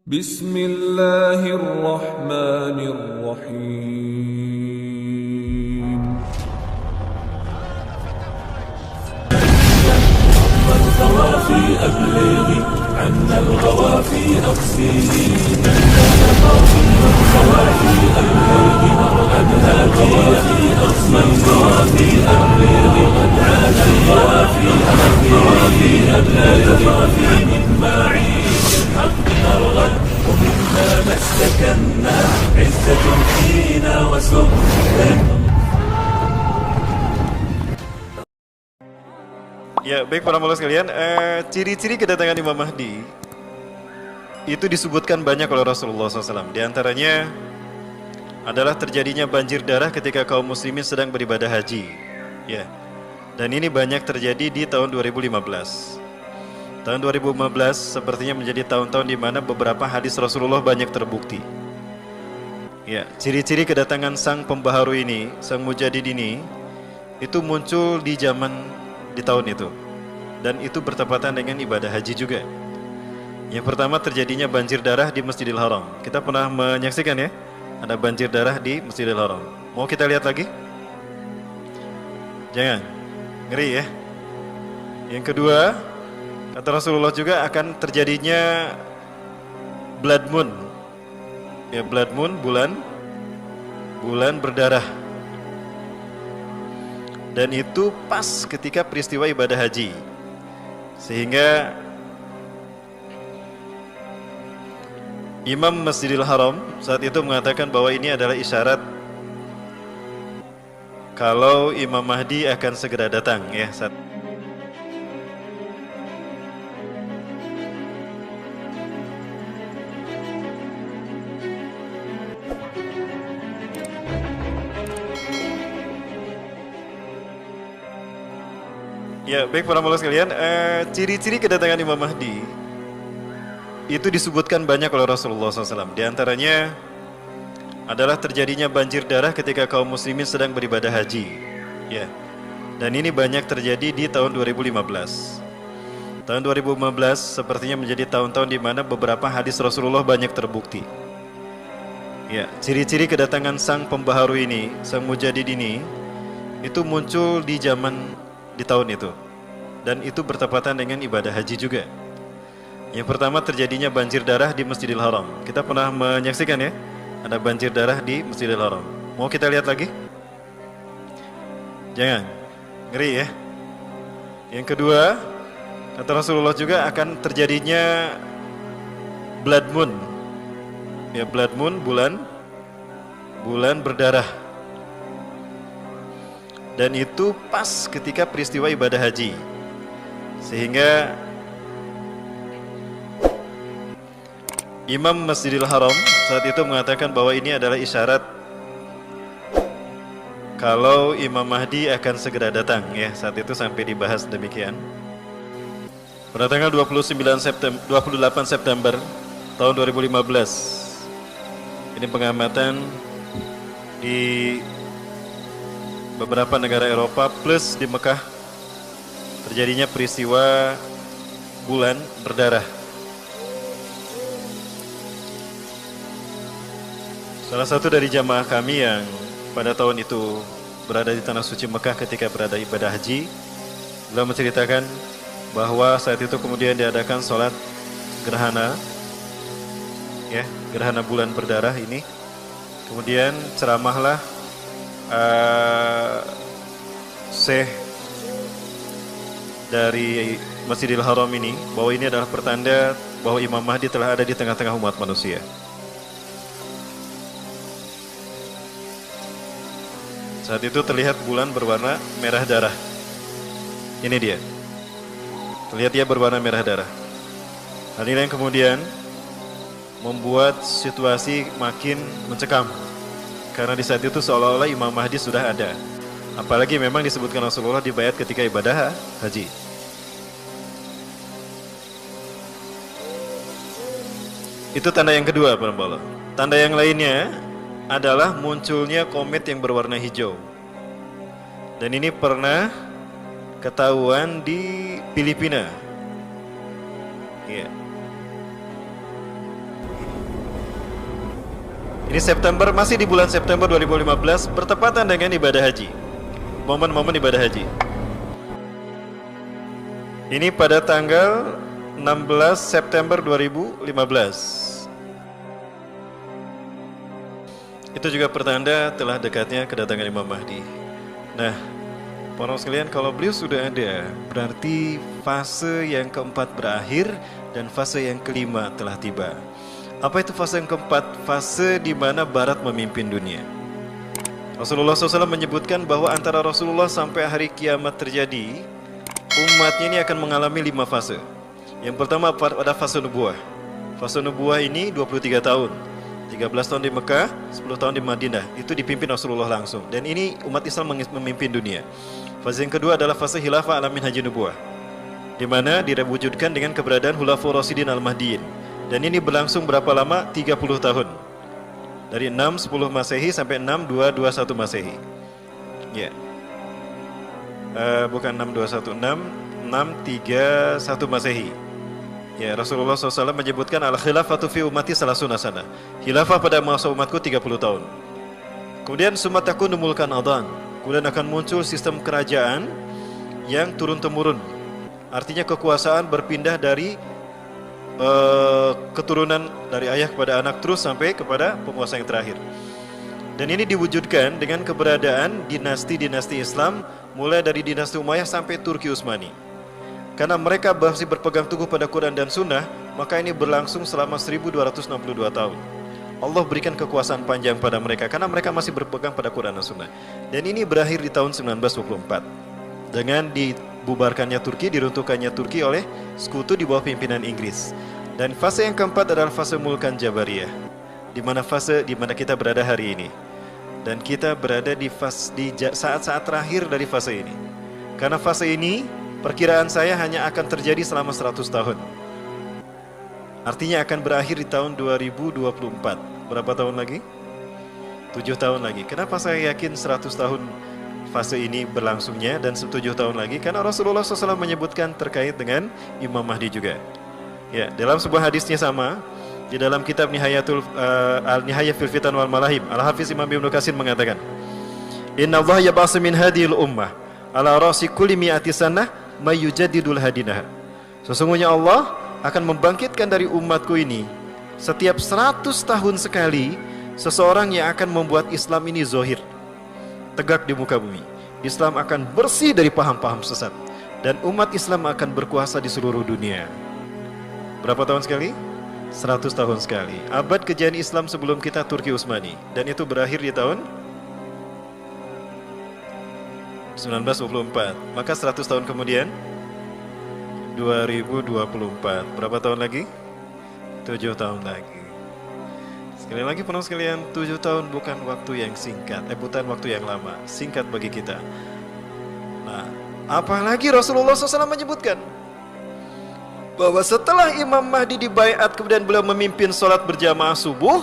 Bismillahirrahmanirrahim. الغوافي أبلغي عنا الغوافي أقسمي الغوافي أبلغي عنها الغوافي أقسمي الغوافي أبلغي عنها الغوافي أبلغي من معين الحق نرغب ومنا ما استكنا عزة فينا وسؤدد. Ya, baik para maulana sekalian, ciri-ciri kedatangan Imam Mahdi itu disebutkan banyak oleh Rasulullah SAW. Di antaranya adalah terjadinya banjir darah ketika kaum muslimin sedang beribadah haji. Ya, dan ini banyak terjadi di tahun 2015. Tahun 2015 sepertinya menjadi tahun-tahun di mana beberapa hadis Rasulullah banyak terbukti. Ya, ciri-ciri kedatangan sang pembaharu ini, sang mujadid ini, itu muncul di tahun itu, dan itu bertepatan dengan ibadah haji juga. Yang pertama, terjadinya banjir darah di Masjidil Haram. Kita pernah menyaksikan ya, ada banjir darah di Masjidil Haram. Mau kita lihat lagi? Jangan, ngeri ya. Yang kedua, kata Rasulullah juga akan terjadinya blood moon. Ya, blood moon, bulan berdarah. Dan itu pas ketika peristiwa ibadah haji, sehingga Imam Masjidil Haram saat itu mengatakan bahwa ini adalah isyarat kalau Imam Mahdi akan segera datang ya. Ya, baik para maulana sekalian, ciri-ciri kedatangan Imam Mahdi itu disebutkan banyak oleh Rasulullah SAW. Di antaranya adalah terjadinya banjir darah ketika kaum muslimin sedang beribadah haji. Ya, dan ini banyak terjadi di tahun 2015. Tahun 2015 sepertinya menjadi tahun-tahun di mana beberapa hadis Rasulullah banyak terbukti. Ya, ciri-ciri kedatangan sang pembaharu ini, sang mujadid ini, itu muncul di tahun itu, dan itu bertepatan dengan ibadah haji juga. Yang pertama, terjadinya banjir darah di Masjidil Haram. Kita pernah menyaksikan ya, ada banjir darah di Masjidil Haram. Mau kita lihat lagi? Jangan, ngeri ya. Yang kedua, kata Rasulullah juga akan terjadinya blood moon. Ya, blood moon, bulan berdarah. Dan itu pas ketika peristiwa ibadah haji, sehingga Imam Masjidil Haram saat itu mengatakan bahwa ini adalah isyarat kalau Imam Mahdi akan segera datang ya. Saat itu sampai dibahas demikian. Pada tanggal 28 September tahun 2015, ini pengamatan di beberapa negara Eropa plus di Mekah, terjadinya peristiwa bulan berdarah. Salah satu dari jamaah kami yang pada tahun itu berada di Tanah Suci Mekah ketika berada ibadah haji, beliau menceritakan bahwa saat itu kemudian diadakan sholat gerhana, ya, gerhana bulan berdarah ini. Kemudian ceramahlah Syekh dari Masjidil Haram ini, bahwa ini adalah pertanda bahwa Imam Mahdi telah ada di tengah-tengah umat manusia. Saat itu terlihat bulan berwarna merah darah. Ini dia, terlihat dia berwarna merah darah. Hal ini yang kemudian membuat situasi makin mencekam, karena di saat itu seolah-olah Imam Mahdi sudah ada. Apalagi memang disebutkan Rasulullah di baiat ketika ibadah haji. Itu tanda yang kedua, para maulana. Tanda yang lainnya adalah munculnya komet yang berwarna hijau. Dan ini pernah ketahuan di Filipina. Ya. Ini September, masih di bulan September 2015, bertepatan dengan ibadah haji. Momen-momen ibadah haji. Ini pada tanggal 16 September 2015. Itu juga pertanda telah dekatnya kedatangan Imam Mahdi. Nah, para sekalian, kalau beliau sudah ada, berarti fase yang keempat berakhir dan fase yang kelima telah tiba. Apa itu fase yang keempat? Fase di mana Barat memimpin dunia. Rasulullah SAW menyebutkan bahwa antara Rasulullah sampai hari kiamat terjadi, umatnya ini akan mengalami 5 fase. Yang pertama pada fase nubuah. Fase nubuah ini 23 tahun. 13 tahun di Mekah, 10 tahun di Madinah. Itu dipimpin Rasulullah langsung. Dan ini umat Islam memimpin dunia. Fase yang kedua adalah fase khilafah alamin haji nubuah, di mana diwujudkan dengan keberadaan Khulafaur Rasyidin al-Mahdiyin. Dan ini berlangsung berapa lama? 30 tahun. Dari 610 Masehi sampai 6221 Masehi. Ya. Bukan 6216, 631 Masehi. Ya, Rasulullah SAW menyebutkan al-khilafatu fi ummati salasuna sana. Khilafah pada masa umatku 30 tahun. Kemudian sumatakun numulkan adhan. Kemudian akan muncul sistem kerajaan yang turun-temurun. Artinya kekuasaan berpindah dari keturunan dari ayah kepada anak terus sampai kepada penguasa yang terakhir. Dan ini diwujudkan dengan keberadaan dinasti-dinasti Islam mulai dari dinasti Umayyah sampai Turki Utsmani. Karena mereka masih berpegang teguh pada Quran dan Sunnah, maka ini berlangsung selama 1262 tahun. Allah berikan kekuasaan panjang pada mereka karena mereka masih berpegang pada Quran dan Sunnah. Dan ini berakhir di tahun 1924 dengan dibubarkannya Turki, diruntuhkannya Turki oleh sekutu di bawah pimpinan Inggris. Dan fase yang keempat adalah fase Mulkan Jabariyah, di mana kita berada hari ini. Dan kita berada di saat-saat terakhir dari fase ini. Karena fase ini perkiraan saya hanya akan terjadi selama 100 tahun. Artinya akan berakhir di tahun 2024. Berapa tahun lagi? 7 tahun lagi. Kenapa saya yakin 100 tahun fase ini berlangsungnya dan 7 tahun lagi? Karena Rasulullah SAW menyebutkan terkait dengan Imam Mahdi juga. Ya, dalam sebuah hadisnya sama, di dalam kitab Al-Nihayah fil Fitan wal Malahim, Al-Hafiz Imam Ibnu Katsir mengatakan, Inna Allah yab'asu min hadhil ummah ala ra'si kulli mi'ati sanah may yujaddidul hadinah. Sesungguhnya Allah akan membangkitkan dari umatku ini setiap 100 tahun sekali seseorang yang akan membuat Islam ini zohir, tegak di muka bumi. Islam akan bersih dari paham-paham sesat dan umat Islam akan berkuasa di seluruh dunia. Berapa tahun sekali? 100 tahun sekali. Abad kejayaan Islam sebelum kita Turki Utsmani, dan itu berakhir di tahun 1924. Maka 100 tahun kemudian 2024. Berapa tahun lagi? 7 tahun lagi. Sekali lagi penuh sekalian, 7 tahun bukan waktu yang singkat, bukan waktu yang lama, singkat bagi kita. Nah, apalagi Rasulullah SAW menyebutkan bahwa setelah Imam Mahdi dibaiat kemudian beliau memimpin sholat berjamaah subuh,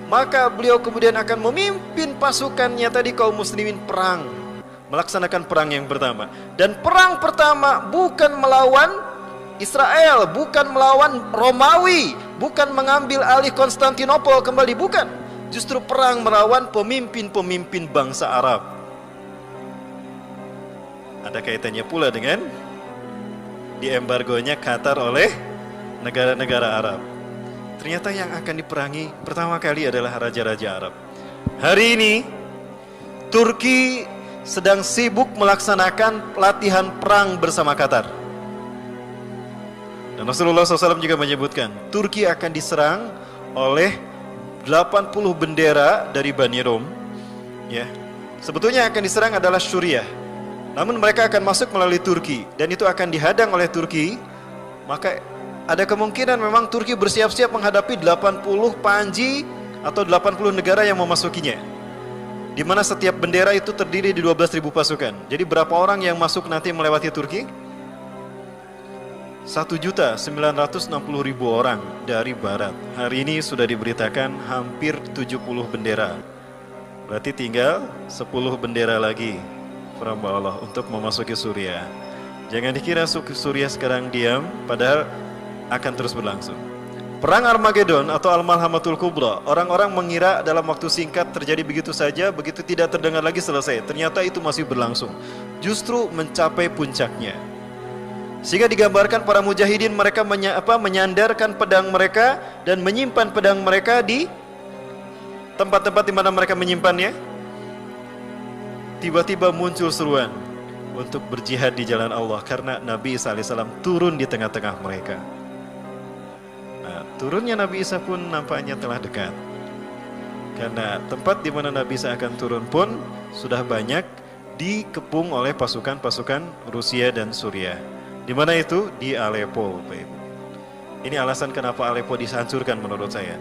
maka beliau kemudian akan memimpin pasukannya tadi kaum muslimin perang, melaksanakan perang yang pertama. Dan perang pertama bukan melawan Israel, bukan melawan Romawi, bukan mengambil alih Konstantinopel kembali, bukan. Justru perang melawan pemimpin-pemimpin bangsa Arab. Ada kaitannya pula dengan diembargonya Qatar oleh negara-negara Arab. Ternyata yang akan diperangi pertama kali adalah raja-raja Arab. Hari ini Turki sedang sibuk melaksanakan latihan perang bersama Qatar. Dan Rasulullah SAW juga menyebutkan Turki akan diserang oleh 80 bendera dari Bani Rom. Ya, sebetulnya akan diserang adalah Suriah, namun mereka akan masuk melalui Turki dan itu akan dihadang oleh Turki. Maka ada kemungkinan memang Turki bersiap-siap menghadapi 80 panji atau 80 negara yang memasukinya, di mana setiap bendera itu terdiri di 12.000 pasukan. Jadi berapa orang yang masuk nanti melewati Turki? 1.960.000 orang dari barat. Hari ini sudah diberitakan hampir 70 bendera. Berarti tinggal 10 bendera lagi hamba Allah untuk memasuki Suriah. Jangan dikira Suriah sekarang diam, padahal akan terus berlangsung. Perang Armageddon atau Al-Malhamatul Kubra, orang-orang mengira dalam waktu singkat terjadi begitu saja, begitu tidak terdengar lagi selesai. Ternyata itu masih berlangsung, justru mencapai puncaknya. Sehingga digambarkan para mujahidin mereka menyandarkan pedang mereka dan menyimpan pedang mereka di tempat-tempat di mana mereka menyimpannya. Tiba-tiba muncul seruan untuk berjihad di jalan Allah karena Nabi Isa alaihissalam turun di tengah-tengah mereka. Nah, turunnya Nabi Isa pun nampaknya telah dekat. Karena tempat di mana Nabi Isa akan turun pun sudah banyak dikepung oleh pasukan-pasukan Rusia dan Suriah. Di mana itu? Di Aleppo, Bapak Ibu. Ini alasan kenapa Aleppo dihancurkan menurut saya.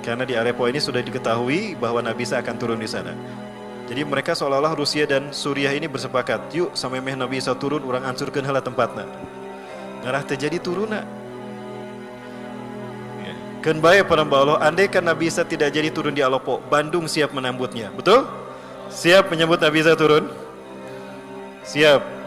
Karena di Aleppo ini sudah diketahui bahwa Nabi Isa akan turun di sana. Jadi mereka seolah-olah Rusia dan Suriah ini bersepakat, yuk sampai Nabi Isa turun, orang hancurkan heula tempatna. Ngarah terjadi turuna. Ya. Keun bae para Allah, andai kan Nabi Isa tidak jadi turun di Aleppo, Bandung siap menambutnya. Betul? Siap menyambut Nabi Isa turun? Siap.